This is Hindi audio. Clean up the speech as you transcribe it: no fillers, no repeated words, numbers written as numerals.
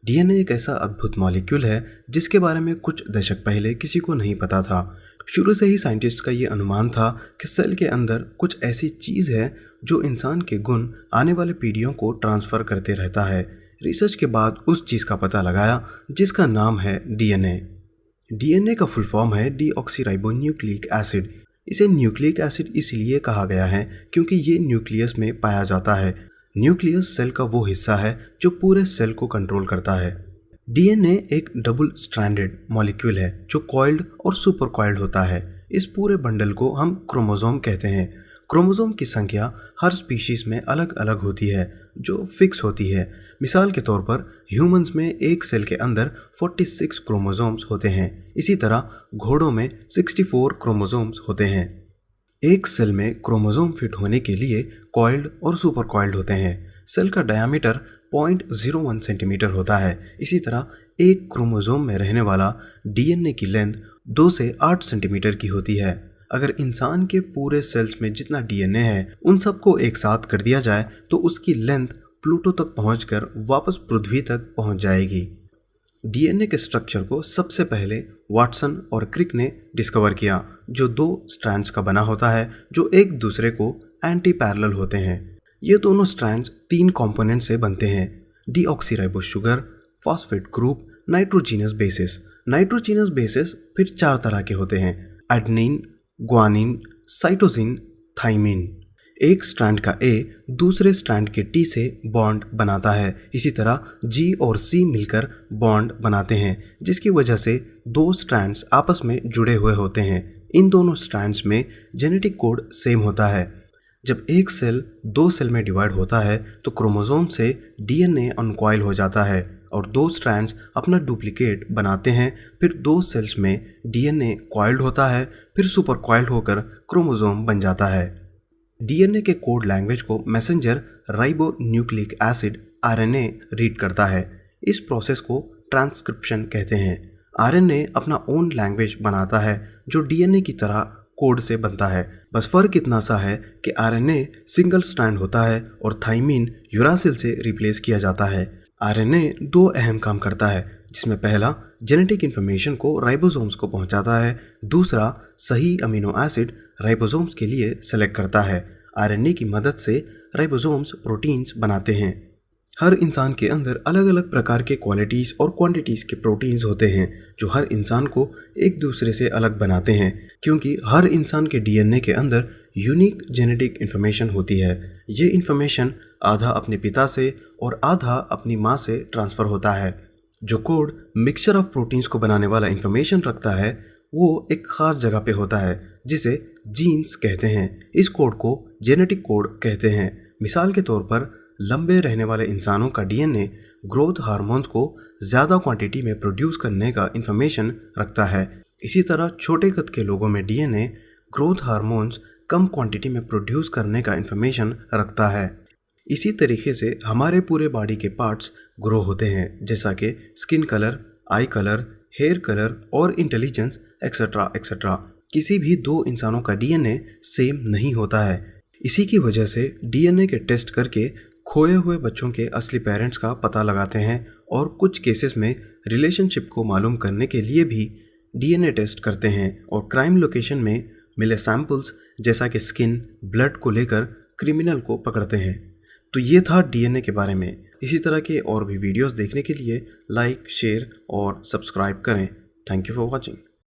डीएनए एक ऐसा अद्भुत मॉलिक्यूल है जिसके बारे में कुछ दशक पहले किसी को नहीं पता था। शुरू से ही साइंटिस्ट का ये अनुमान था कि सेल के अंदर कुछ ऐसी चीज़ है जो इंसान के गुण आने वाले पीढ़ियों को ट्रांसफ़र करते रहता है। रिसर्च के बाद उस चीज़ का पता लगाया जिसका नाम है डीएनए। डीएनए का फुल फॉर्म है डीऑक्सीराइबोन्यूक्लिक एसिड। इसे न्यूक्लिक एसिड इसलिए कहा गया है क्योंकि ये न्यूक्लियस में पाया जाता है। न्यूक्लियस सेल का वो हिस्सा है जो पूरे सेल को कंट्रोल करता है। डीएनए एक डबल स्ट्रैंडेड मॉलिक्यूल है जो कॉइल्ड और सुपर कॉइल्ड होता है। इस पूरे बंडल को हम क्रोमोसोम कहते हैं। क्रोमोसोम की संख्या हर स्पीशीज में अलग अलग होती है जो फिक्स होती है। मिसाल के तौर पर ह्यूमंस में एक सेल के अंदर 46 क्रोमोसोम्स होते हैं। इसी तरह घोड़ों में 64 क्रोमोसोम्स होते हैं। एक सेल में क्रोमोसोम फिट होने के लिए कॉइल्ड और सुपर कॉइल्ड होते हैं। सेल का डायमीटर 0.01 सेंटीमीटर होता है। इसी तरह एक क्रोमोसोम में रहने वाला डीएनए की लेंथ 2 से 8 सेंटीमीटर की होती है। अगर इंसान के पूरे सेल्स में जितना डीएनए है उन सबको एक साथ कर दिया जाए तो उसकी लेंथ प्लूटो तक पहुंचकर वापस पृथ्वी तक पहुंच जाएगी। डीएनए के स्ट्रक्चर को सबसे पहले वाटसन और क्रिक ने डिस्कवर किया, जो 2 स्ट्रैंड्स का बना होता है जो एक दूसरे को एंटी पैरेलल होते हैं। ये दोनों स्ट्रैंड्स 3 कंपोनेंट से बनते हैं: deoxyribose sugar, phosphate group, nitrogenous basis. Nitrogenous basis फिर 4 तरह के होते हैं: एडेनिन, ग्वानिन, साइटोसिन, थाइमिन। एक स्ट्रैंड का ए दूसरे स्ट्रैंड के टी से बॉन्ड बनाता है। इसी तरह जी और सी मिलकर बॉन्ड बनाते हैं जिसकी वजह से 2 स्ट्रैंड्स आपस में जुड़े हुए होते हैं। इन दोनों स्ट्रैंड्स में जेनेटिक कोड सेम होता है। जब एक सेल 2 सेल में डिवाइड होता है तो क्रोमोसोम से डीएनए अनकॉइल हो जाता है और 2 स्ट्रैंड्स अपना डुप्लीकेट बनाते हैं। फिर 2 सेल्स में डीएनए कॉइल्ड होता है, फिर सुपर कॉइल्ड होकर क्रोमोसोम बन जाता है। डीएनए के कोड लैंग्वेज को messenger ribo nucleic acid RNA read करता है। इस प्रोसेस को ट्रांसक्रिप्शन कहते हैं। आरएनए अपना ओन लैंग्वेज बनाता है जो डीएनए की तरह कोड से बनता है। बस फर्क इतना सा है कि आरएनए सिंगल स्ट्रैंड होता है और थाइमिन यूरासिल से रिप्लेस किया जाता है। आरएनए 2 अहम काम करता है, जिसमें पहला जेनेटिक इन्फॉर्मेशन को राइबोसोम्स को पहुंचाता है, दूसरा सही अमीनो एसिड राइबोसोम्स के लिए सेलेक्ट करता है। आरएनए की मदद से राइबोसोम्स प्रोटीन्स बनाते हैं। हर इंसान के अंदर अलग अलग प्रकार के क्वालिटीज़ और क्वांटिटीज़ के प्रोटीन्स होते हैं जो हर इंसान को एक दूसरे से अलग बनाते हैं, क्योंकि हर इंसान के डीएनए के अंदर यूनिक जेनेटिक इन्फॉर्मेशन होती है। ये इन्फॉर्मेशन आधा अपने पिता से और आधा अपनी माँ से ट्रांसफ़र होता है। जो कोड मिक्सचर ऑफ प्रोटीन्स को बनाने वाला इन्फॉर्मेशन रखता है वो एक ख़ास जगह पे होता है जिसे जीन्स कहते हैं। इस कोड को जेनेटिक कोड कहते हैं। मिसाल के तौर पर लंबे रहने वाले इंसानों का डीएनए ग्रोथ हार्मोन्स को ज़्यादा क्वांटिटी में प्रोड्यूस करने का इन्फॉर्मेशन रखता है। इसी तरह छोटे कद के लोगों में डीएनए ग्रोथ हार्मोन्स कम क्वांटिटी में प्रोड्यूस करने का इन्फॉर्मेशन रखता है। इसी तरीके से हमारे पूरे बॉडी के पार्ट्स ग्रो होते हैं, जैसा कि skin colour, eye colour, hair colour और इंटेलिजेंस एक्सेट्रा एक्सेट्रा। किसी भी 2 इंसानों का डीएनए सेम नहीं होता है। इसी की वजह से डीएनए के टेस्ट करके खोए हुए बच्चों के असली पेरेंट्स का पता लगाते हैं और कुछ केसेस में रिलेशनशिप को मालूम करने के लिए भी डीएनए टेस्ट करते हैं और क्राइम लोकेशन में मिले सैंपल्स जैसा कि स्किन, ब्लड को लेकर क्रिमिनल को पकड़ते हैं। तो ये था डीएनए के बारे में। इसी तरह के और भी वीडियोस देखने के लिए लाइक, शेयर और सब्सक्राइब करें। Thank you for watching.